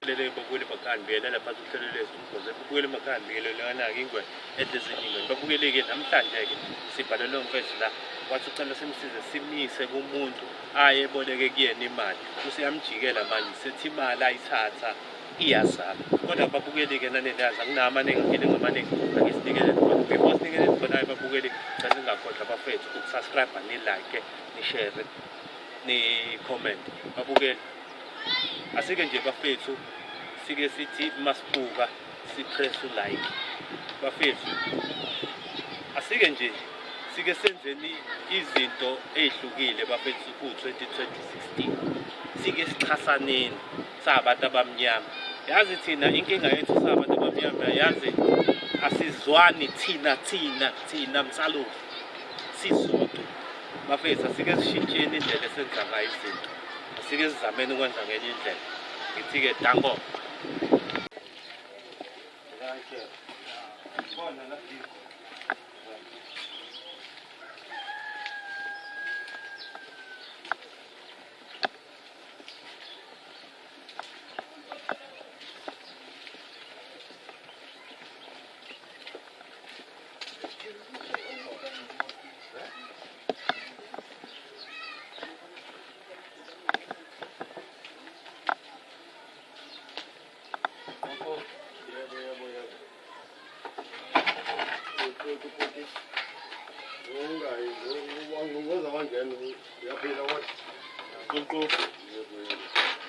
babulele babukele emakhaya nibiyela phansi uhlelo lwethu umgoze babukele emakhaya nibiyelelana-ke ingwe edeziningi babukele-ke namhlanje-ke sibhalelwe umfethu la wathi ucela simsize simise kumuntu aye eboleke kuyena imali useyamjikela manje sethi imali ayithatha iyazala kodwa babukele-ke nanendazi akunamaningi amaningi amaningi angisinikele khona before sinikele khona babukele cela ningakhohlwa bafethu ukusubscribe ni-like ni-share ni-comment babukele asike nje bafethu sike sithi masibuka sipress u-like bafethu asike nje sike senzeni izinto ezihlukile bafethu ku-2016 sike sichasaneni sabantu abamnyama yazi thina inkinga yethu sabantu abamnyama yazi asizwani thina msalovu sisodwa bafethu asike sishintsheni indlela esenza ngayo izinto asike sizameni ukwenza ngenye indlela ngithi-ke dango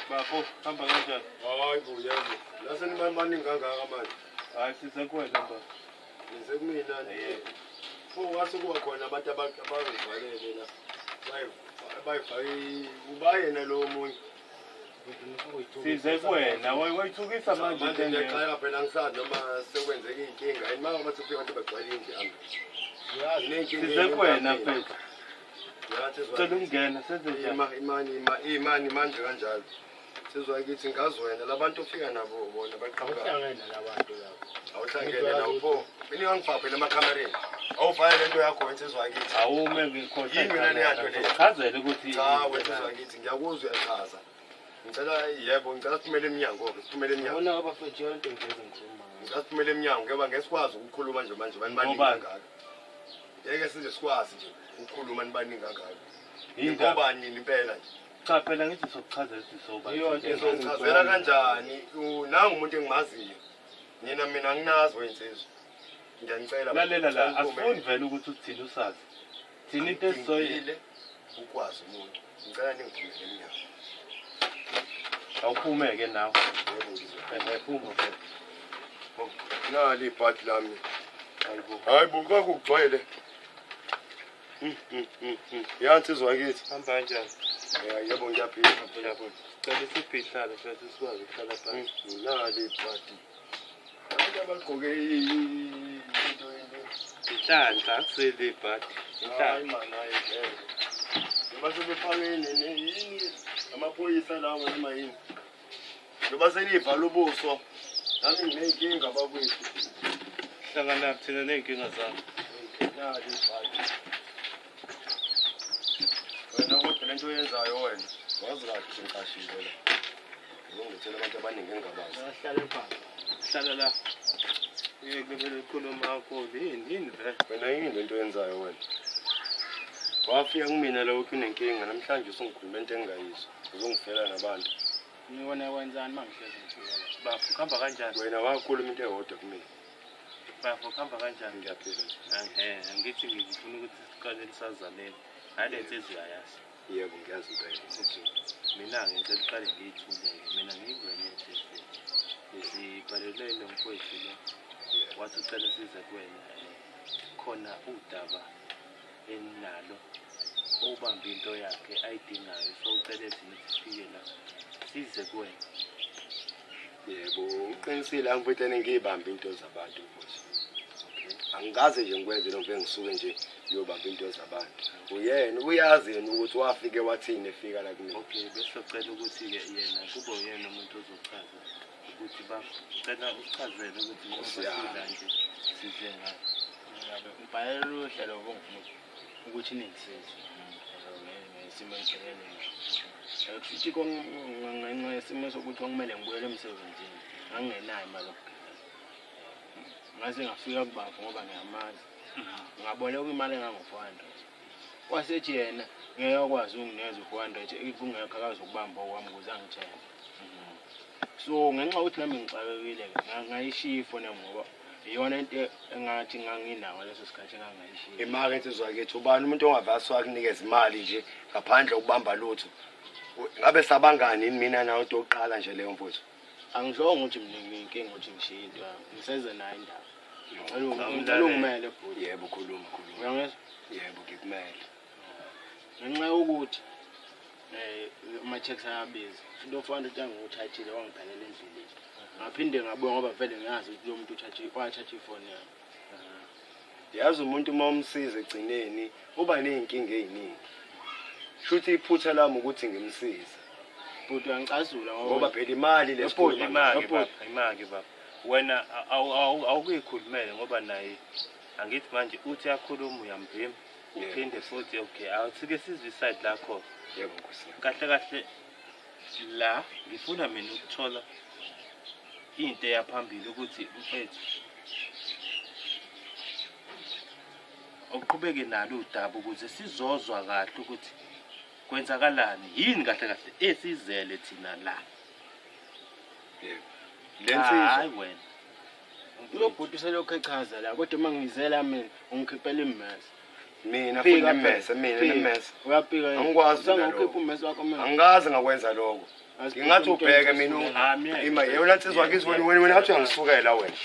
Bafo, hamba kanjani? Hayi bo yabo. La senimani maningi kangaka manje. Hayi size kuwena baba. Nize kumina yebo. Pho wasukuba khona abantu abazivalele la. Bayifake ubayena lo munye. Size kuwena, wayithukisa manje Manje ngiyaxaya phela ngisazi noma sekwenzeka inkinga. Yini manje bathi ufika abantu bagcwala indlala. Yazi nenkinga. Size kuwena mfethu. Yathi Cela ungena senze njani? imani manje kanjalo. Sizwa kithi ngazi wena labantu ufika nabo bona baqhamuka. Awuhlangene nabantu lapho. Awuhlangene nawo pho. Mina ngifaphe lemakamereni. Awufaya lento yakho wena sizwa kithi. Awume ngikhohlwa. Yini mina leyanto le? Chazele ukuthi Cha wena sizwa kithi ngiyakuzwa uyachaza. Ngicela yebo ngicela siphumele eminyango siphumele eminyango. Bona abafethu yonke into ezengikhuluma. Ngicela siphumele eminyango ngoba ngesikwazi ukukhuluma nje manje banibaningi kangaka. Ngeke size sikwazi nje ukukhuluma nibaningi kangaka. Ngoba nini impela nje. Cha phela ngithi sokuchazela sisoba. Ngizonichazela kanjani? Nangu umuntu engimaziyo. Mina nginazi wensizwe. Ngiyanicela lalela la asifuni vele ukuthi uthini usazi. Thina into esizoyile ukwazi umuntu. Ngicela ningiphumele eminyango. Awuphumeke nawe. Phuma phela. Nali ibhadi lami. Hayibo. Hayibo kakugcwele. Yansizwa kithi. Hamba kanjani? Yebo ngiyaphila. Ngiyabona. Cela siphihlale futhi sikwazi ukuhlala phansi. Nali ibhadi. Abantu abagqoke into Inhlanhla akusele ibhadi. hayi Inhlanhla. man hayi ngeke. Noma sebefake yini amaphoyisa lawo noma yini. Noma senivala ubuso. Nami nginenkinga bakwethu. Hlangana thina nenkinga zakho. Nali ibhadi. Wena kodwa lento oyenzayo wena. Wazi kahle sengiqashile la. Ngizongithela abantu abaningi engabazi. Bahlale phansi. Hlala la. Yeke ukukhuluma yakho yini vele. Wena yini lento oyenzayo wena? Wafika kumina la ukho unenkinga namhlanje usungikhuluma into engayizwa. Uzongifela nabantu. Niwona wenzani mangihlezi ngithukela. Bafo kuhamba kanjani? Wena wakhuluma into eyodwa kumina. Bafo kuhamba kanjani? Ngiyaphila nje. Ngithi ngifuna ukuthi siqale lisazanele. Hayi lento eziyayazi. Yebo ngiyazi impela. Okay. Mina ngicela uqale ngiyithule-ke. Mina ngiyingwenya eTV. Sibhalelwe nomfowethu lo. Wathi ucela size kuwena. Khona udaba enalo. Ubamba into yakhe ayidingayo. So ucela thina sifike la. Size kuwena. Yebo uqinisile angifethe ngiyibamba into zabantu mfowethu. Okay. Angikaze nje ngikwenze lokho ngisuke nje uyobamba into zabantu. Uyena uyazi yena ukuthi wafike wathini efika la kumina. Okay, bese ucela ukuthi-ke yena kube uyena umuntu ozochaza ukuthi bacela uchazele ukuthi ngoba sila nje size ngayo. Ngabe ubhalele uhlelo obongifuna ukuthi ningisize. Ngesimo engibhekene naso. kushuthi ngenxa yesimo sokuthi kumele ngibuyele emsebenzini ngangingenayo imali yokugibela. Ngase ngafika kubafu ngoba ngiyamazi ngaboleka imali engango-400 wasethi yena ngeke akwazi ukunginikeza u-400 kungekho akazokubamba okwami ukuze angithembe. So ngenxa yokuthi nami ngixakekile ngayishiya ifoni yami ngoba iyona into engathi nganginayo leso sikhathi engangayishiya. Imali insizwa yakhe ubani umuntu ongavasi wakunikeza imali nje ngaphandle ukubamba lutho. Ngabe sabangani yini mina nawe oqala nje leyo mfutho? Angihlongo ukuthi mina nginkinga ukuthi ngishiye into yami. Ngiseze nayo indaba. Ngicela ungimele futhi. Yebo khuluma. Uyangizwa? Yebo ngikumele. Ngenxa yokuthi ama-checks ayabiza. Into 400 anguthathile wangiphelela endleleni. Ngaphinde ngabuya ngoba vele ngiyazi ukuthi lo muntu wathatha ifoni yami. Yazi umuntu uma umsiza egcineni uba nezinkinga eziningi. Shuthi iphutha lami ukuthi ngimsize. Futhi uyangicazula Ngoba phela imali lesikhuluma. Imaki baba. Wena awukuyikhulumele ngoba naye angithi manje uthi yakhuluma uyambhema. Uphinde futhi okay awusike sizwe side lakho. Yebo Nkosi. Kahle la ngifuna mina ukuthola into eyaphambili ukuthi mfethu uqhubeke nalo udaba ukuze sizozwa kahle ukuthi kwenzakalani yini kahle esizele thina la. Yebo. Lensizwa hayi wena lo bhuti selokho echaza la kodwa mangizela mina ungikhiphela immesi. mina futhi nemmese. Uyapika yini? Angikwazi Usangikhipha ummesi wakho mina. Angikaze ngakwenza lokho. Ngingathi ubheke mina ima yena nsizwa yakhe wena athi uyangisukela wena.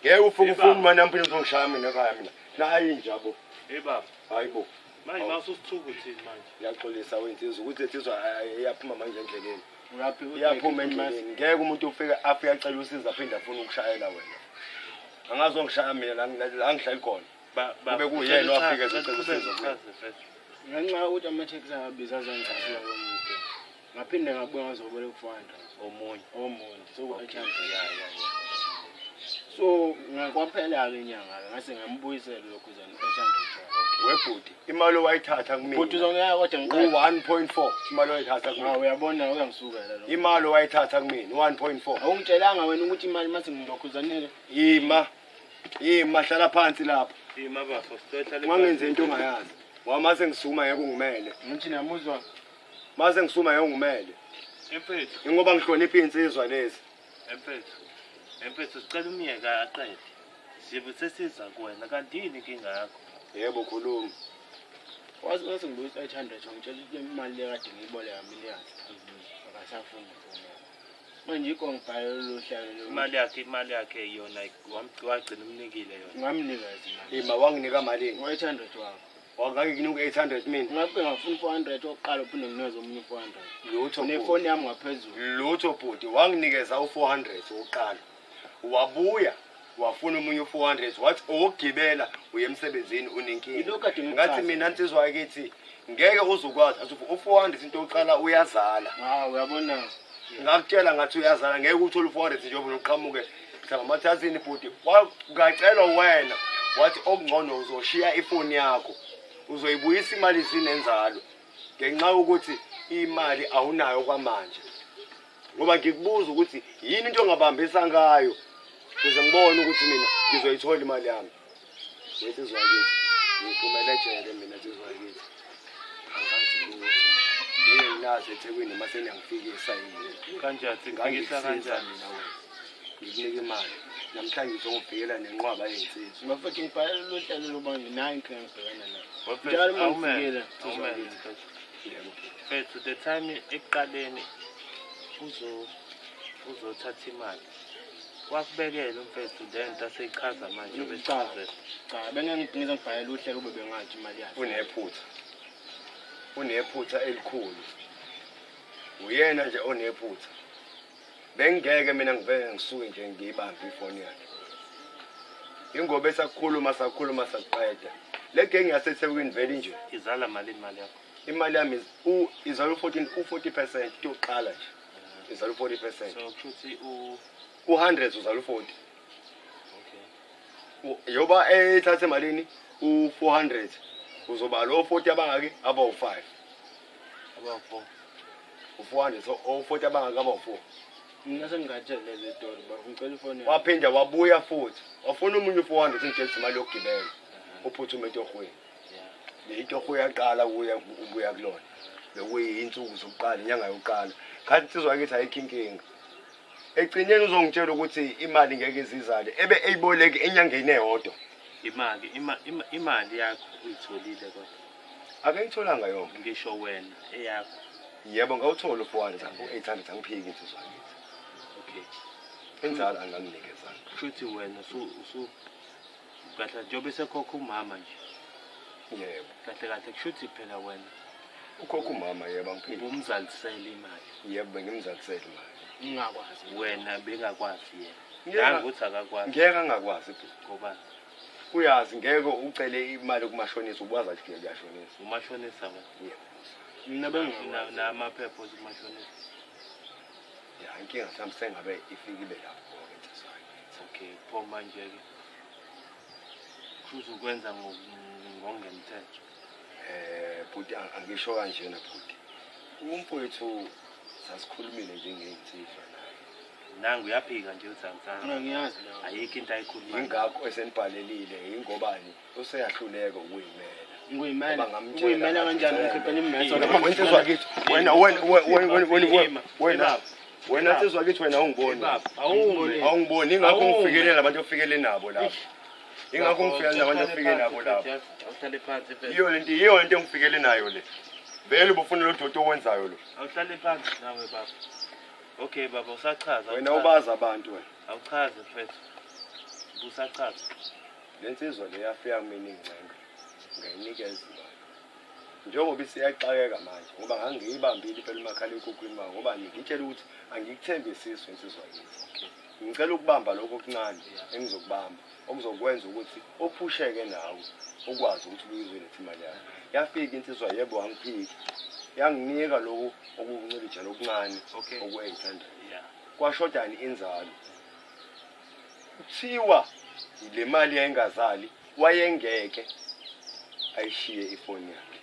Ngeke ufike ufuna nampini uzongishaya mina ekhaya mina. Nayi njabo. baba Hayibo. manje mawusuthuka uthini manje Ngiyaxolisa wensizwa ukuthi ensizwa iyaphuma manje endleleni. Uyaphi Iyaphuma endleleni. Ngeke umuntu ufika afike acela usiza aphinde afuna ukushayela wena. Angazongishaya mina la ngihlala khona. Kube kuyena wafika ezocela usizo. Ngenxa yokuthi ama-checks ayabiza azangichazela komuntu. Ngaphinde ngabuya ngazoboleka u-400 omunye so so ngakwaphela-ke inyanga ngase ngambuyisela lokhu ze-800. Webhuti imali owayithatha kumina. Futhi uzongiyaka kodwa ngiqala 1.4 imali owayithatha kumina. Uyabona uyangisukela lo. Imali owayithatha kumina 1.4. Awungitshelanga wena ukuthi imali mase ngilokhuzanile. Yima hlala phansi lapha. baba sosithetha Ungangenze into ongayazi. Wamase ngisukuma ngeke ungimele. Ngithi namuzwa Mase ngisukuma ngeke ungimele. emfethu Ngoba ngihlonipha insizwa lezi. emfethu sicela umyeka aqede sibe sesiza kuwena kanti yini inkinga yakho. Yebo khuluma. wazi ngibuyisa 800 ngitshela ukuthi imali le kade ngiyiboleka millions. Akasafuni ukufuna. Manje iko ngibhalela lo hlalo lo. imali yakhe yona wagcina umnikile yona. Ngamnikeza imali. Ima wanginika malini? 800 wakho. Wangangikunika 800 mina. Ngabe ngafuna 400 oqala uphinde nginikeze omunye 400. Lutho Nefoni yami ngaphezulu. Lutho bhuti wanginikeza u400 oqala. Wabuya wafuna umunye u400 wathi okugibela uye emsebenzini unenkinga. Ngathi mina nsizwa yakithi ngeke uzukwazi athi u400 into oqala uyazala. Uyabona. Ngakutshela ngathi uyazala ngeke uthole u400 njengoba uqhamuke ngamathazini bhuti wagacela wena wathi okungcono uzoshiya ifoni yakho uzoyibuyisa imali isinenzalo ngenxa ukuthi imali awunayo kwamanje ngoba ngikubuza ukuthi yini into ongabambisa ngayo ukuze ngibone ukuthi mina ngizoyithola imali yami wesizwa kithi ngiphumela ejele mina sizwa kithi angazi ukuthi nginaze eThekwini mase ngiyafikisa yini kanjani sifikisa kanjani mina wena ngikunika imali namhlanje ngizongibhekela nenqwaba yezinsizwa Ngafuthi ngibhalela lo hlelo loba nginayo inkinga ngibhekana nayo. Mfethu the time ekuqaleni uzothatha imali wakubekela umfethu lento aseyichaza manje bechaze Cha bengengidinga ngibhalela uhlelo ube bengathi imali yakhe. Unephutha elikhulu. Uyena nje onephutha. Bengeke mina ngivele ngisuke nje ngiyibambe ifoni yakhe. Ingoba esakhuluma saqeda. Le genge yaseThekwini vele nje izala imali yakho. Imali yami izala u40% yokuqala nje. Izala u40%. So futhi u100 uzala u40. Okay. Yoba ethathe malini u400 uzoba lo 40 abangaki aba u5. Aba 4. u400 so o40 abangakaba u4 mina sengingatshela lezi story baba ngicela ifoni waphinda wabuya futhi wafuna umunye u400 ngitshela imali yokugibela uphuthume etohweni le itohwe yaqala ubuya kulona bekuyinsuku zokuqala inyanga yokuqala kanti sizwa ukuthi ayikhinkinga egcineni uzongitshela ukuthi imali ngeke izizale ebe eyiboleke enyangeni eyodwa imali yakho uyitholile kodwa akayitholanga yonke ngisho wena eyakho yebo ngawuthola u400 800 angiphiki insizwa ngithi okay inzalo anganginikeza futhi wena kahle njengoba sekhokha umama nje yebo kahle kushuthi phela wena ukhokha umama yebo angiphiki umzalisela imali yebo bengimzalisela imali ngingakwazi wena bengakwazi yena ukuthi akakwazi ngeke angakwazi ngoba uyazi ngeke ucele imali kumashonisa ubaza ukuthi ngiyashonisa umashonisa wena yebo mina bengingakwazi namaphepha omashonisa ya inkinga sami sengabe ifikile lapho okay pho manje ke kuze ukwenza ngokungemthetho futhi angisho kanjena futhi umfowethu sasikhulumile njengeinsizwa naye nangu uyaphika nje uthangithanga ngiyazi la ayikho into ayikhuluma ingakho esenibhalelile ingobani useyahluleka ukuyimela ngiyimela kanjani ngikhiphela immeso wensizwa kithi wena nsizwa kithi wena ungiboni awungiboni ingakho ngifikele nabantu ofikele nabo lapho ingakho ngifikele nabantu ofikele nabo lapho awuhlale phansi phela iyo lento engifikele nayo le vele ubufuna lo dodo owenzayo lo awuhlale phansi nawe baba okay baba usachaza wena ubaza abantu wena awuchaze mfethu usachaza lensizwa le yafika kumina ingcenga ngayinikeza imali njengoba isiyaxakeka manje ngoba ngangiyibambile phela imakhala ekhukhwini manje ngoba ngitshela ukuthi angikuthembisisi insizwa yethu ngicela ukubamba lokho okuncane engizokubamba okuzokwenza ukuthi ophusheke nawe ukwazi ukuthi uyizoletha imali yakho yafika insizwa yebo wangiphiki yanginika lokho okuncane okuncane oku800 kwashodani inzalo kuthiwa ile mali yayingazali wayengeke ayishiye ifoni yakhe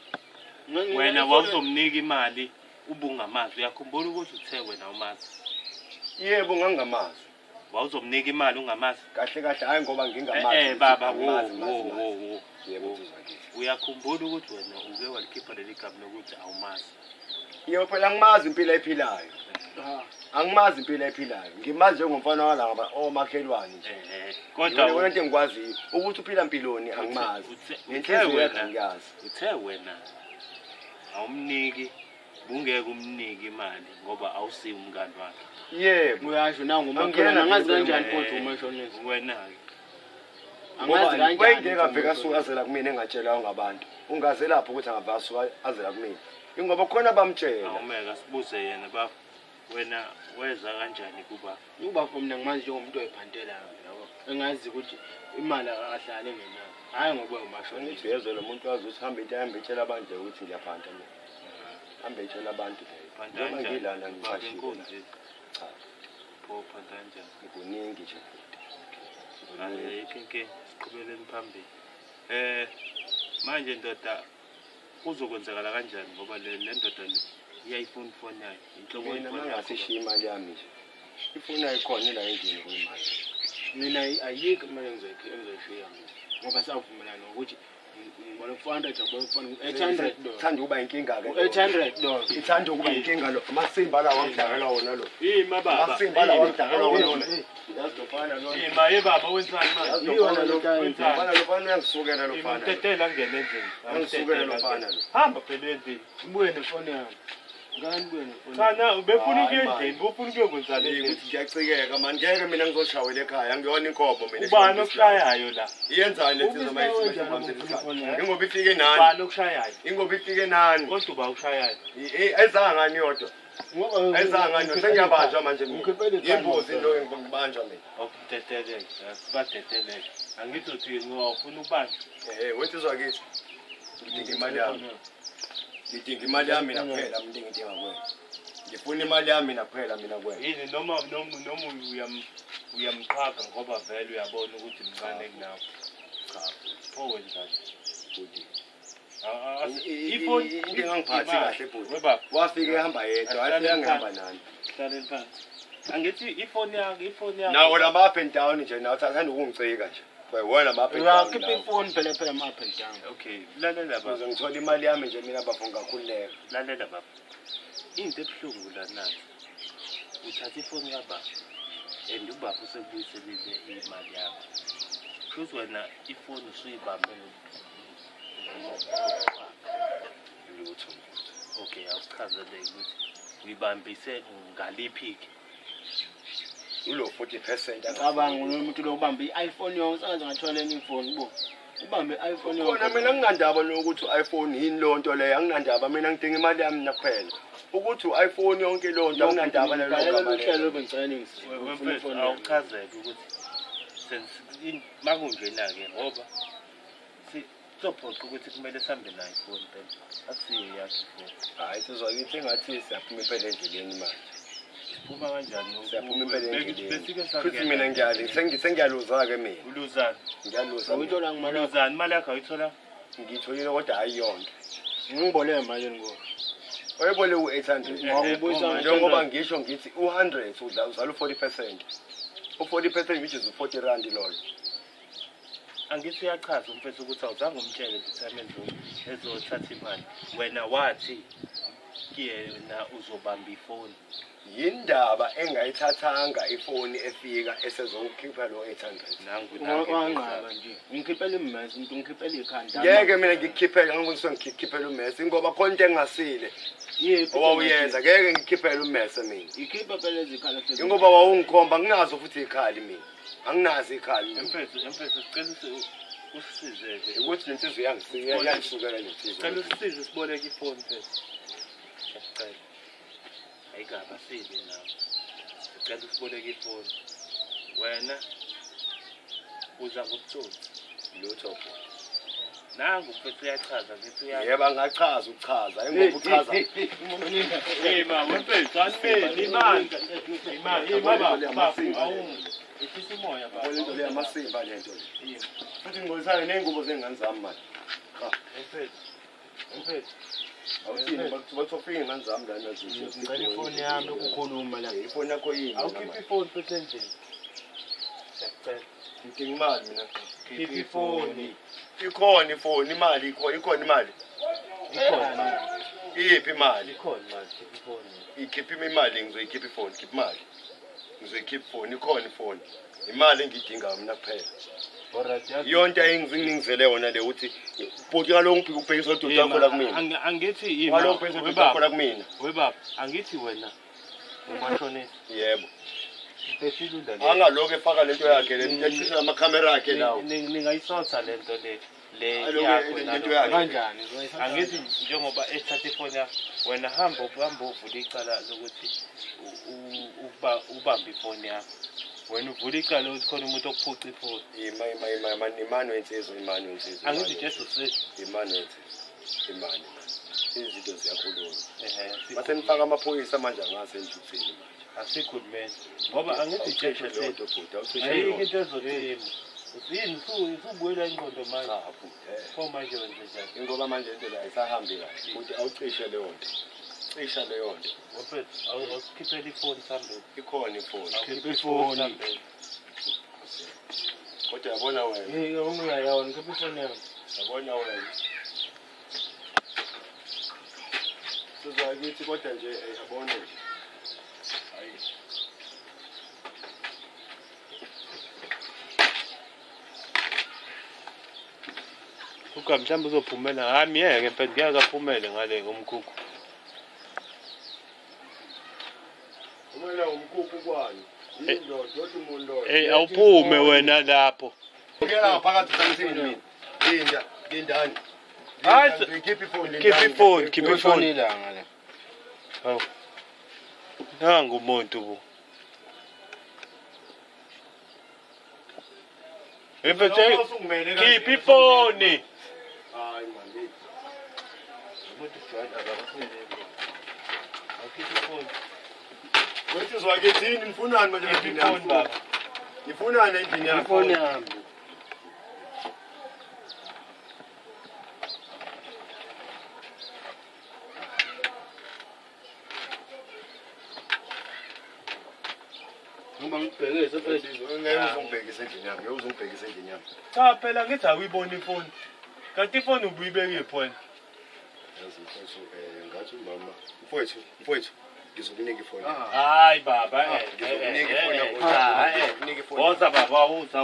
wena wawuzomnika imali ubungamazi uyakhumbula ukuthi uthe wena umazi yebo ngangamazi wawuzomnika imali ungamazi kahle hayi ngoba ngingamazi baba yebo uyakhumbula ukuthi wena uke walikhipha leli gama lokuthi awumazi yebo phela ngimazi impilo ephilayo angimazi impilo ephilayo ngimazi njengomfana walaba omakhelwane nje kodwa wena into engikwaziyo ukuthi uphila impiloni angimazi nenhliziyo yakhe ngiyazi uthe wena awumniki bungeke umniki imali ngoba awusiyi umngani wakhe yebo uyasho nangu umakhelwane angazi kanjani kodwa umashonisa wena angazi kanjani wayengeke aveka asuka azela kumina engatshelwa ngabantu ungaze lapho ukuthi angavaka asuka azela kumina ingoba khona bamtshela awumeka sibuze yena baba wena weza kanjani kuba mina ngimazi njengomuntu oyiphantela yabo engazi ukuthi imali akahlale ngenayo hayi ngoba umashonisa yezwe lo muntu wazi ukuthi hambe etshela abantu ukuthi ngiyaphanta mina hambe etshela abantu noma ngilana ngichashile cha pho phanta kanjani kuningi nje ayikho inkinga siqhubeleni phambili manje ndoda kuzokwenzakala kanjani ngoba le ndoda le iyayifuna ifoni yayo inhlobo mina mangasishiya imali yami nje ifoni ayikhona la endlini kwimali mina ayikho imali engizoyishiya ngoba savumelana ukuthi ngibona 400 800 thanda ukuba inkinga ke 800 ithanda ukuba inkinga lo amasimba lawa angidakela wona lo ima baba amasimba lawa angidakela wona yazofana lo ima baba wenzani manje yona lo fana lo fana yangisukela lo fana utetela ngene endlini yangisukela lo fana lo hamba phela endlini ubuye nefoni yami ngani ubuye nefoni cha na ubefuna ukuya endlini bufuna ukuyokwenza le ukuthi ngiyacikeka manje ngeke mina ngizoshawela ekhaya ngiyona inkomo mina ubani okushayayo la iyenzani lento mayisifuna ingoba ifike nani ubani okushayayo ingoba ifike nani kodwa uba ushayayo ezanga ngani yodwa ezanga ngani sengiyabanjwa manje mina imbuzi lo ngibanjwa mina okuteteleka sibateteleka angithi uthi ngofuna ukubanjwa wensizwa kithi ngidinga imali yami ngidinga imali yami mina kuphela mina ngidinga kuwena ngifuna imali yami mina kuphela mina kuwena yini noma uyamqhaga ngoba vele uyabona ukuthi mncane kunawo cha pho wenzani futhi Ifoni into engangiphathi kahle bhuti. Webaba. Wafika ehamba yedwa, wathi angihamba nani. Hlaleni phansi. Angithi ifoni yakho. Nawo lama up and down nje nawo athanda ukungicika nje. Wena lama up and down. Uyakhipha ifoni phela ma up and down. Okay, lalela baba. Ukuze ngithola imali yami nje mina bafo ngakhululeka. Lalela baba. Into ebuhlungu la nathi. Uthatha ifoni kababa. And ubaba usebuyisele imali yakho. Futhi wena ifoni usuyibambe Lutho. okay, awusichazele ukuthi uyibambise ngaliphi ke. Ulo 40% Cabanga umuntu lokubamba i-iPhone yonke sengaze ngathola enye ifoni bo. Ubambe i-iPhone yonke. Kona mina nginandaba lokuthi iPhone yini lonto leyo, anginandaba mina ngidinga imali yami nakuphela. Ukuthi iPhone yonke lonto anginandaba nalokho uhlelo bengicela Wemfethu awuchazeke ukuthi senze makunjena ke ngoba sizophoqa ukuthi kumele sihambe nayo ifoni phela. Akusiyo yakhe ifoni. Hayi sizwakithi ngathi siyaphuma impela endleleni manje. Uma kanjani Siyaphuma impela endleleni. Besike Futhi mina sengiyaluza ke mina. uluzana. Ngiyaluza. Uyithola ngimali Uluzana imali yakho ayithola. Ngitholile kodwa hayi yonke. ngiboleke manje ngo. Oyibole u800. Ngakubuyisa Njengoba ngisho ngithi u100 uzala u40%. U40% which is u40 rand loyo. Angithi uyachaza umfethu ukuthi awuzange umtshele determine ezothatha imali. Wena wathi kuyena uzobamba ifoni. Yindaba engayithathanga ifoni efika esezokhipha lo 800. Nangu Wanqaba nje. Ngikhiphela immesi, umuntu ngikhiphela ikhanda. Ngeke mina ngikhiphele angibonisa ngikhiphela uMessi ngoba khona into engasile. Yephi Owawuyenza ngeke ngikhiphele uMessi mina. ikhipha phela izikhala phezulu. Ingoba wawungikhomba nginazo futhi ikhali mina. Anginazi ikhali. Emfethu sicela usisizeke. Ukuthi lensizwe yangisukela lensizwe. Sicela usisize siboleke ifoni mfethu. Sicela. Ayigaba sibe nawe. Sicela usiboleke ifoni. Wena uza ngokutsotsi. Lutho. Nangu mfethu uyachaza ngithi Yebo angachaza ukuchaza. Engoba uchaza. Ma wemfethu anifeni imali. Baba awu. Ifisa umoya baba. Lento le amasimba lento le. Futhi ngizosana nengubo zengane zami manje. Emfethu. Awuthini bathofika ingane zami lana zinhle. Ngicela ifoni yami ukukhuluma la. Ifoni yakho yini? Awukhipha ifoni futhi endlini. Siyacela. Ngidinga imali mina. Khipha ifoni. Ikhona ifoni imali ikhona imali. Ikhona. Iphi imali? Ikhona manje khipha ifoni. Ikhipha imali ngizoyikhipha ifoni, khipha imali. Ngizoyikhipha ifoni, ikhona ifoni. Imali engidinga mina kuphela. Alright. Yonke engizingizele yona le uthi bhuti ngaloko uphika ubhekisa uDudu yakho la kumina. Angithi Ngaloko ubhekisa uDudu yakho la kumina. Webaba, angithi wena umashonisa. Yebo. Besilunda le. Angaloko efaka lento yakhe le ecisha amakhamera akhe lawo. Ningayisotha lento le Alo yakho lento yakhe. Kanjani? angithi njengoba ethatha ifoni yakho wena hamba uvula icala lokuthi ubambe ifoni yakho wena uvula icala ukuthi khona umuntu okuphuca ifoni Imani wensizwa. angithi Jesu sithi Imani wensizwa. Imani. Izinto ziyakhuluma. Bathe ehe nifaka amaphoyisa manje angase enjuthini manje. asikhulumeni ngoba angithi Jesu Awucishe sithi lento bhuti, awucishe ayikho lento. into ezothema yini usubuyela ingqondo manje Cha bhuti. pho manje wenze njani Ingoba manje into la ayisahambi kahle. Futhi awucishe leyo nto. Cisha leyo nto. wafethu awusikhiphela ifoni sambeni Ikhona ifoni. Khipha ifoni. Kodwa yabona wena. Ungayawona khipha ifoni yami. Yabona wena. Sizakithi kodwa nje yabona nje. Hayi. uka mhlawumbe uzophumela hami yeke mfethu ngiyaka aphumele ngale ngomkhukhu Umela umkhuphu kwani? Yindoda othi umuntu. awuphume wena lapho Ngiyela ngaphakathi sansini mina. Lindani. Hayi, Keep ifoni. khipha ifoni khipha ifoni ilanga la. hawu nangu umuntu bu mfethu khipha ifoni Hayi man. umuntu jwayele akaphumele awukhipha ifoni Wethi zwakethini nifunani manje khipha ifoni baba Nifunani endini yakho? Ifoni yami. ngibhekise phela. Ngeke uzongibhekisa endlini yami, ngeke uzongibhekisa endlini yami. Cha phela ngithi awuyibona ifoni. Kanti ifoni ubuyibeke phone. Yazi mfowethu, ngathi umama, mfowethu, ngizokunika ifoni. Hayi baba Ngizokunika ifoni yakho. Ngizokunika ifoni. Woza baba woza.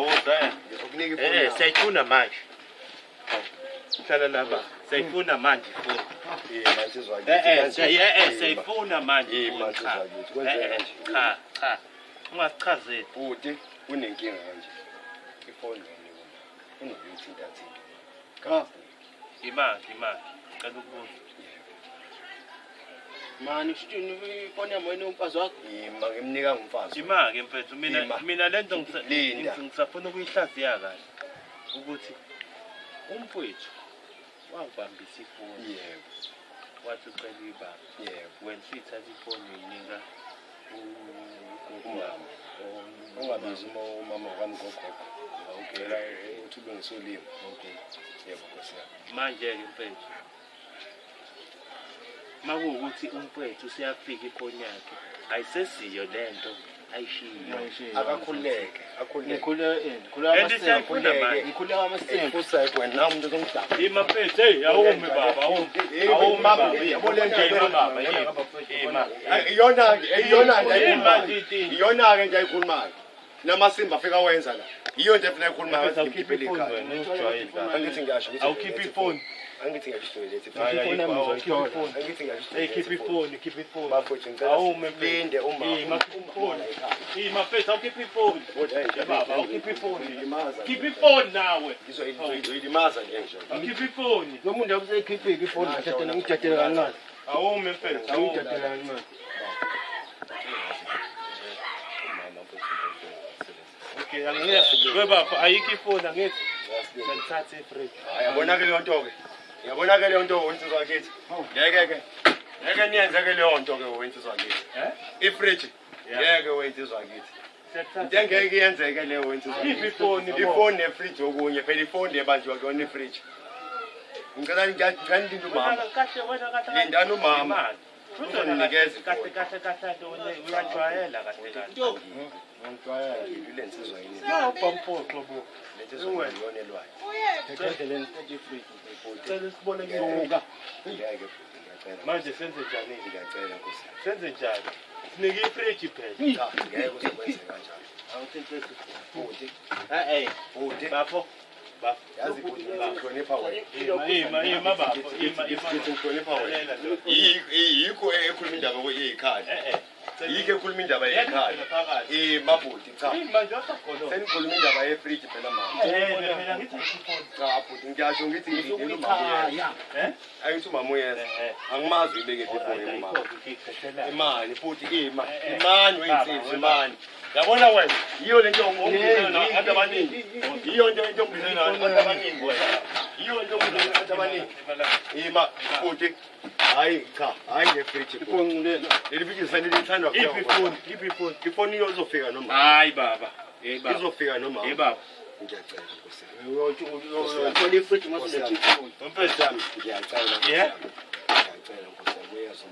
Ngizokunika ifoni. Siyayifuna manje. Hlala lapha. Siyayifuna manje ifoni. Manje izwakithi. Siyayifuna manje. Manje izwakithi. Kwenzeka nje. Cha. Ungasichazeli. Futhi unenkinga kanje. Ifoni yami unokuyithinta. Imali. Cela ukubuza. Mani shitini ifoni yami wena umfazi wakho. Ngimnika ngumfazi. Imake mfethu mina lento Linda. ngisafuna ukuyihlaziya kahle ukuthi umfowethu wangibambisa ifoni. Yebo. Wathi ucela ibaba. Yebo. Wena sithatha ifoni uyinika Umama. Ungabizi umama wami gogogo. Okay. Uthi bengisolimi. Okay. Yebo Nkosi yami. Manje ke mfethu makuwukuthi umfowethu usiyafika ifoni yakhe ayisesiyo lento ayishiyo. Akakhuleke. Ngikhuleka And siyayifuna manje. ngikhuleka amasembu. Usayike wena nawe umuntu ozongidaba. Ima mfethu awume baba awume baba Yabona nje iyona ke nje ayikhulumayo. Namasimba afika wenza la. Iyo nje efuna ayikhulumayo Mfethu ngiphiphile awukhiphe ikhaya. ifoni wena ujwayele. Angithi ngiyasho ukuthi Awukhiphe ifoni. Angithi ngiyasho lethi. Angithi ngiyasho. Keep ifoni. Bafuthu ngicela. Awume linde uma. Ima mfethu awukhiphe ifoni. Baba awukhiphe ifoni. Ngilimaza. Keep ifoni nawe. Ngizoyilimaza nje nje. Awukhiphe ifoni. Lo muntu abuseyikhiphe ifoni ngijatele kancane. Awume mfethu Ngijatele kancane. Okay, we baba ayikho ifoni angithi. Ngithathe ifridge. Yabona ke leyo nto ke. Yabona ke leyo nto wensizwa wakithi. Ngeke niyenze ke leyo nto ke wensizwa wakithi. Ifridge. Ngeke wensizwa wakithi. Into engeke iyenzeke leyo wensizwa wakithi. Ifoni nefridge okunye phela ifoni ebanjwa kuyona ifridge. Ngicela ngiyandinda umama. Lindana umama. Uzonikeza kahle uyajwayela kahle. ile nsizwa yini. Yabha mphoxo bo. Lensizwa yonelwayo. Ngicela ngithi ifridge. Cela sibone ngibuka. Ngeke futhi ngiyacela. Manje senze njani? Ngiyacela Nkosi. Senze njani? Sinike ifridge phela. Cha, ngeke uzokwenzeka kanjalo. Awuthinthese Futhi, futhi bafo. yazi futhi ngihlonipha wena. Ima bafo. Ngihlonipha wena. Yikho ekhuluma indaba yeyikhaya. Yikho ekhuluma indaba yeyikhaya. Mabhuti cha. Manje wasakhona. Senikhuluma indaba yefridge phela mama. Mina ngithi ifoni. Cha bhuti ngiyasho ngithi ngidinga umama uyeza. Ayithi umama uyeza. Angimazi ibeke ifoni umama. Imani futhi imani weyinsizwa imani. Yabona wena iyo lento ongizena abantu abaningi. Iyo nto ongizena abantu abaningi wena. Iyo nto ongizena abantu abaningi. Ima futhi hayi cha hayi ngefridge ifoni leli fridge sanilithandwa kuphela. Ifoni izofika noma. Hayi baba. Izofika noma. Baba. Ngiyacela Nkosi. Uthola ifridge masilethi ifoni. Mfethu Ngiyacela. Yeah. Ngiyacela Nkosi uyeza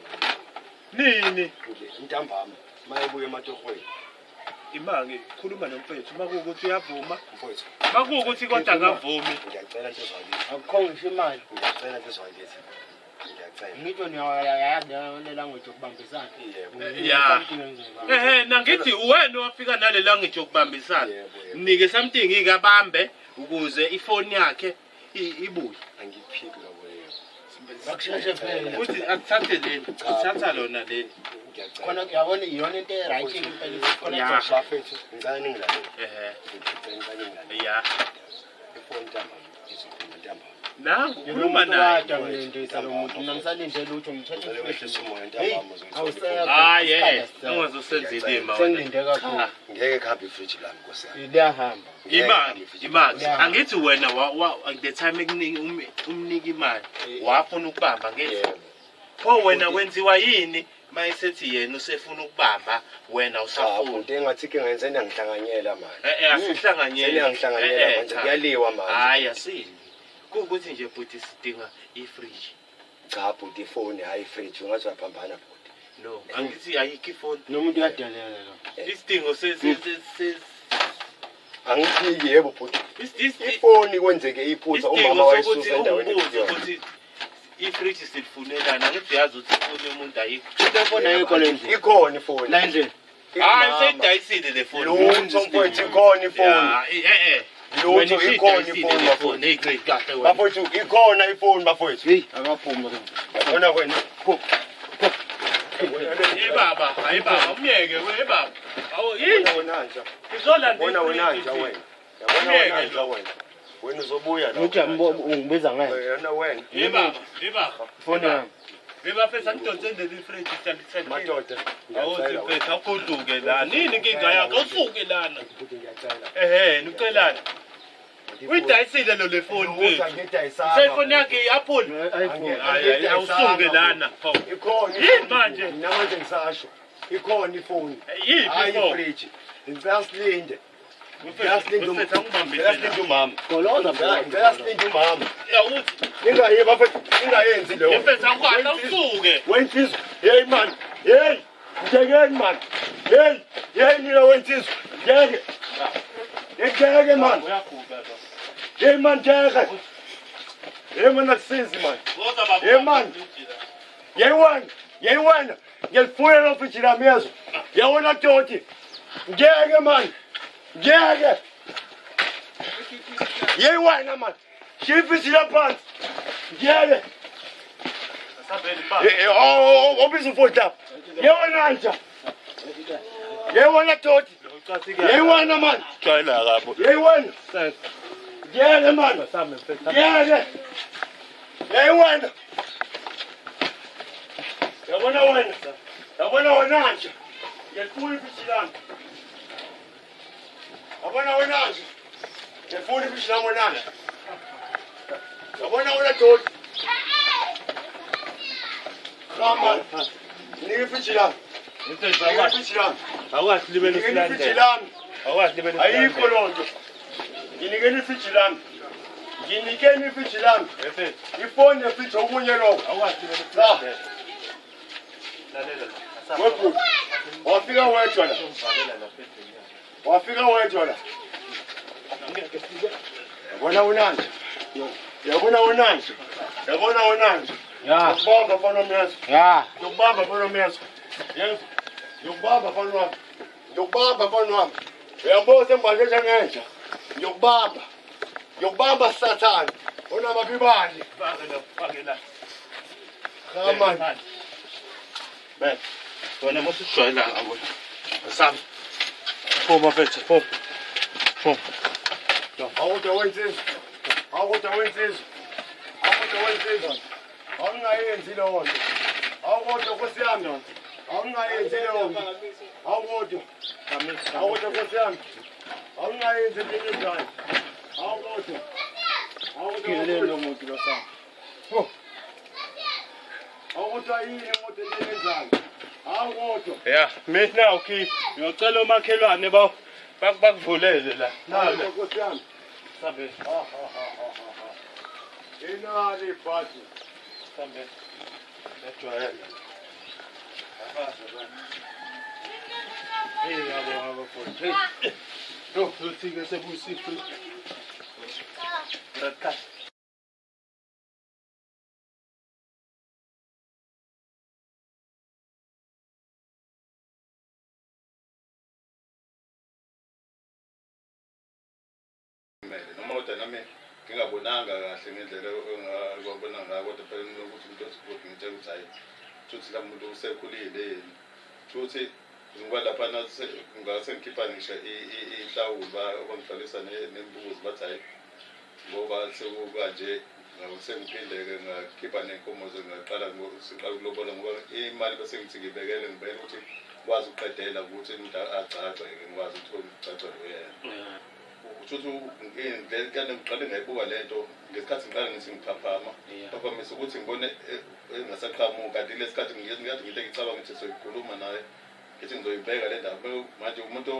nini? Ntambama mayebuye ematohweni. Imangi khuluma nomfethu makuwukuthi uyavuma. Mfowethu. Makuwukuthi kodwa akavumi. Ngiyacela nje zwakithi. Akukho ngisho imali. Ngiyacela nje zwakithi. Ngiyacela. Ngitsho niyayazi language yokubambisana. Ya. Nangithi uwena owafika nale language yokubambisana. Mnike something ikabambe ukuze ifoni yakhe ibuye. Angiphiki labo yebo. Bakusheshe phela. Uthi akuthathe leni, uthatha lona leni. Ngiyacela. Khona uyabona iyona into eright impela khona Ya. Bafethu ngicela ningilalele. Ngicela Ngicela ya. ifoni ntambama izokhuluma ntambama. Nangu ukhuluma naye. Ngiyindisa lo muntu namsalindele ukuthi ngithathe Ngicela ifridge. wehlisa umoya ntambama Awuseya. Hayi ungazosenza ilima wena. Sengilinde kakhulu. ngeke khambe ifridge lami Nkosi yami. Liyahamba. Imali. Angithi wena the time umnika imali wafuna ukubamba ngethi. Pho wena wenziwa yini mayisethi yena usefuna ukubamba wena usafuna. Into engathi ke ngenze ngihlanganyela manje. Asihlanganyele. Sengihlanganyela manje kuyaliwa manje. Hayi asili. Kukuthi nje futhi sidinga ifridge. Cha bhuti ifoni hayi ifridge ungathi uyaphambana bhuti. No, angithi ayikho ifoni. Nomuntu uyadalela lo. Isidingo Angithi yebo futhi. isidingo Ifoni kwenzeke iphutha umama wayisusa endaweni ukuthi ifridge silifunelana angithi yazi ukuthi ifoni yomuntu ayikho. Ifoni ayikho le ndlela. ikhona ifoni. La endlini. Hayi seyidayisile le phone. Lutho mfowethu ikhona ifoni. Lutho ikhona ifoni bafowethu. Hey kahle wena. Bafowethu ikhona ifoni bafowethu. Hey, akaphuma ke. Yabona wena. Hey baba, umyeke we baba. Awu yini? Wena nje. Izolanda. Wena nje wena. Yabona wena nje wena. Wena uzobuya la. Uthi ungibiza ngayo. Wena wena. Hey baba. Phone yami. Bebafesa ngidonsendele ifridge standard. Madoda. Awuthi mfethu akuduke la. Nini inkinga yakho? Usuke lana. Ngiyacela. Nukelana. Uyidayisile lo le phone Uza mfethu. ngidayisa. Cellphone yakhe i-Apple. iPhone. Hayi awusuke lana. Ikhona Yini manje? namanje ngisasho. Ikhona ifoni. Yiphi Hayi phone? ifridge. Ngicela silinde. Mfethu Ngiyasinde umama. Goloza Ngicela silinde umama. Yawuthi Ningayi bafethu, ningayenzi lo. mfethu akwazi awusuke. Wensizwe. Hey man. Hey. Ngiyekeni man. Hey nina wensizwe. Ngiyeke man. Uyaguga lo. Hey man ngiyeke. Hey man akusizi man. Ngoza baba. Hey man. Yewena. Ngiyalifuya lo fridge lami yazo. Yawona toti. Ngiyeke man. Ngiyeke. Yewena man. Shifisi la phansi. Ngiyeke. Asabeli ba. Obiza ufota. Yewena nje. Yewena toti. Yewena man. Jayela kabo. Yewena. Ngiyeke man. Sami mfethu. Ngiyeke. Yewena. Yabona wena. Yabona wena nje. Ngiyalifuya ifridge lami. Yabona wena nje. Ngiyalifuya ifridge lami wena nje. Yabona wena toti. Mama. Nifridge lami. Mfethu Nifridge lami. akwazi libele Nifridge isilandela. lami. Akwazi libele Ayikho lonto. Nginikeni ifridge lami. Nginikeni ifridge lami. mfethu. Ifoni yefridge okunye lokho. Akwazi libele isilandela. Lalela la. Wephu. Wafika wedwa la. Valela la mfethu. Wafika wedwa la. Yabona unanje. Yabona unanje. Yabona unanje. Ya. Ngibamba mfana omnyazo. Ya. Ngibamba mfana omnyazo. Yebo. Ngibamba mfana wami. Ngibamba mfana wami. Uyabona sembaje njengenja. Ngibamba Satan. Ona mabibani. Fakela. Come on. Ben. Wena musishwayela ngabo. Sami. Phuma mfethu, phuma. Phuma. Awude wensizwe. Awude wensizwe. Awude wensizwe. Awungayenzi lo nto. Awude Nkosi yami. Awungayenzi lo nto. Awude. Awude Nkosi yami. Awungayenzi into enjalo. Awude. Kile Awude. lo muntu lo sami. Awude yini umuntu into enjalo. Awude. Yeah, mina okay. Ngiyocela umakhelwane bakuvulele la. Awude Nkosi yami. Sabe, Inali bhathi. sabe. Ejwayele. Hey yabo futhi. Hey. Lo uthike sebusifri. Rakha. Noma kodwa nami ngingabonanga kahle ngendlela engabona ngayo kodwa phela ukuthi umuntu osiphothi ngitshela ukuthi hayi futhi la muntu usekhulile yini futhi ngoba lapha nase ngase ngikhipha ngisho ihlawulo bangifalisa nembuzi bathi hayi ngoba sekukanje ngasengiphindeke ngakhipha nenkomo ngaqala siqala ukulobola ngoba imali bese ngithi ngibekele ngibekele ukuthi kwazi ukuqedela ukuthi umuntu agcagce ngikwazi ukuthi ngicacwe yena ukuthi ngeke ngiqale ngayibuka lento ngesikhathi ngiqala ngithi ngiphaphama phaphamisa ukuthi ngibone engasaqhamuka kanti lesikhathi ngiyathi ngile ngicabanga ukuthi soyikhuluma naye ngithi ngizoyibheka le ndaba manje umuntu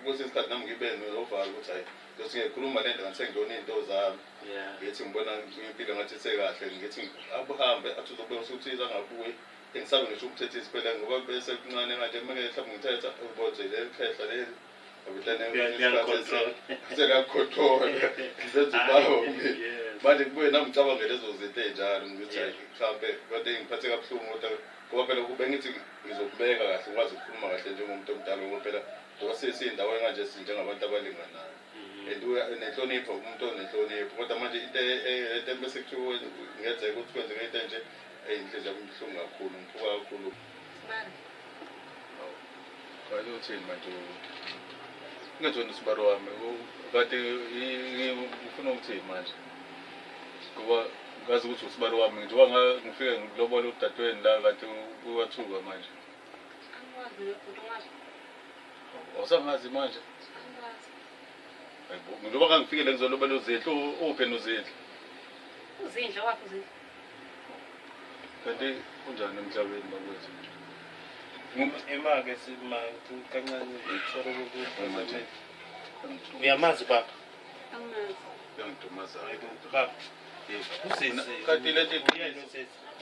kwesinye isikhathi nami ngibe novalo ukuthi hayi ngizothi ngikhuluma le nto ngathi sengiyona into zami ngithi ngibona impilo ngathi sekahle ngithi abuhambe athi uzobe usuthiza ngabuye engisabe ngisho ukuthetha isiphela ngoba bese kuncane manje manje mhlawumbe ngithetha ubozele ekhehla leli Selakontrol ngisenza bawo manje kubuye nami ngicabanga lezo zinto ezinjalo ngithi mhlawumbe kade ngiphathe kabuhlungu kodwa ngoba phela kube ngithi ngizokubeka kahle ngikwazi ukukhuluma kahle njengomuntu omdala ngoba phela ngoba sisindawo engaje sinjengabantu abalinganayo nenhlonipho umuntu onenhlonipho kodwa manje into bese kuthiwa ngiyenzeka ukuthi kwenzeke into nje eyinhliziyo yabuhlungu kakhulu ngiphuka kakhulu kwaye uthini manje ngizona isibaro wami kade ngifuna ukuthini manje ngoba ngazi ukuthi usibaro wami njengoba ngifike ngilobola udadewenu la kade uwathuka manje awusangazi manje hayibo njengoba ngangifike la ngizolobola uzidla uphe nozidla uzindla wakho uzindla kanti kunjani emhlabeni bakwethu ke sima kancane ngithora ukuthi uyamazi baba angazi yangidumaza baba usisi kanti lento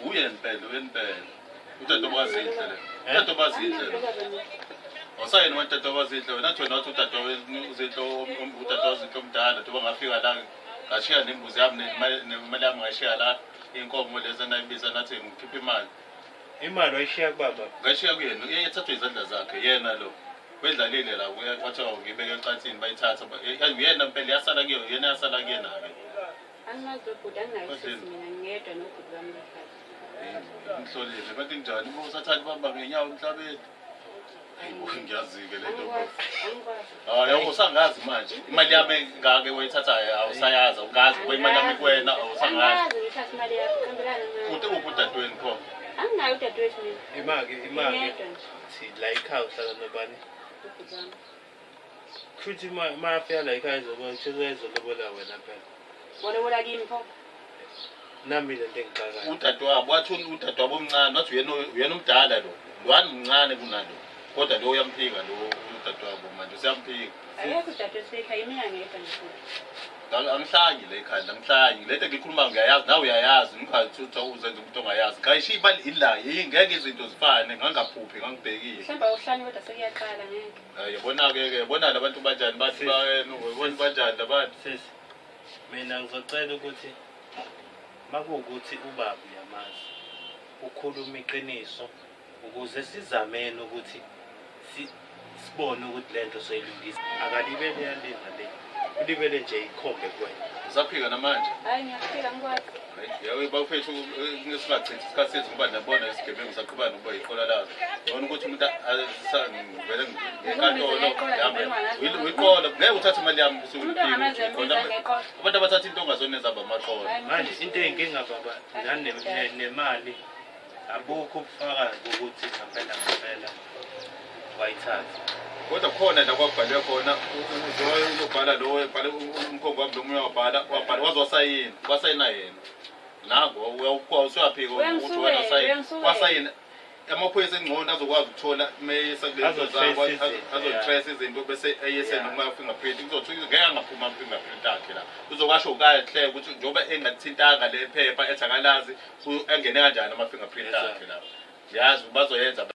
uyempela utatobazihle le utatobazihle awusayini watatobazihle wena thona wathi utatobazihle utatobazihle omdala ngoba ngafika la ngashiya nembuzi yami nemali yami ngashiya la inkomo lezi nayibiza nathi ngikhipha imali wayishiya kubaba ngashiya kuyena uyethathwa izandla zakhe yena lo wedlalile la wathi ngibeke ecansini bayithatha yena impela yasala kuyo yena yasala kuyena ke angazi ukuthi angayisisi mina ngedwa nobhuti wami ekhaya ngihlolile bathi njani uma usathanda bamba ngenyawo emhlabeni ngiyazike lento hayi usangazi manje imali yami ngake wayithatha awusayazi ukazi imali yami kuwena awusangazi ngithatha imali yakho khambelana nayo uthi ubudadweni khona anginayo udadewethu mina imake thi la ekhaya uhlala nobani ubhuti wami futhi mafika la ekhaya izolobola wena phela wolobola kimi pho nami lento engicakayo udadewabo wathi udadewabo omncane wathi uyena umdala lo lwani mncane kunalo kodwa lo uyamphika lo udadewabo manje usiyamphika ayekho udadewethu ekhaya mina ngedwa nje angihlanyi la ekhaya angihlanyi lento ngikhuluma ngiyayazi nawe uyayazi ngikhathutha uzenza umuntu ongayazi kayisho imali ila ngeke izinto zifane ngangaphuphi ngangibhekile mhlawumbe awuhlani kodwa sekuyaqala ngeke yabona-ke yabona labantu banjani bathi ubona banjani labantu sisi mina ngizocela ukuthi makuwukuthi ubaba uyamazi ukhuluma iqiniso ukuze sizameni ukuthi sibone ukuthi lento soyilungisa akalibele yalinga le ulibele nje ikhombe kuwena usaphika namanje hayi ngiyaphila ngikwazi yawe bawufethu ngesingachithi isikhathi sethu ngoba nabona isigebengu saqhubana nokuba yihola lazo ngibona ukuthi umuntu vele ngenkantolo uyiqola ngeke uthathe imali yami abantu abathatha into ongazona ezaba amaqola manje into eyinkinga baba nemali abukho ubufakazi bokuthi ngempela wayithatha kodwa khona la kwabhalwe khona uzobhala lo webhala umkhongo wami lo munye wabhala wasayina yena nako uyaphika ukuthi wena wasayina amaphoyisa engcono azokwazi ukuthola meyesakulezo zakho azotrace izinto bese eyesena kuma-fingerprint kuzothi ngeke angaphuma ama-fingerprint akhe la uzokwasho kahle ukuthi njengoba engathintanga le phepha ethakalazi engene kanjani ama-fingerprint akhe la yazi bazoyenza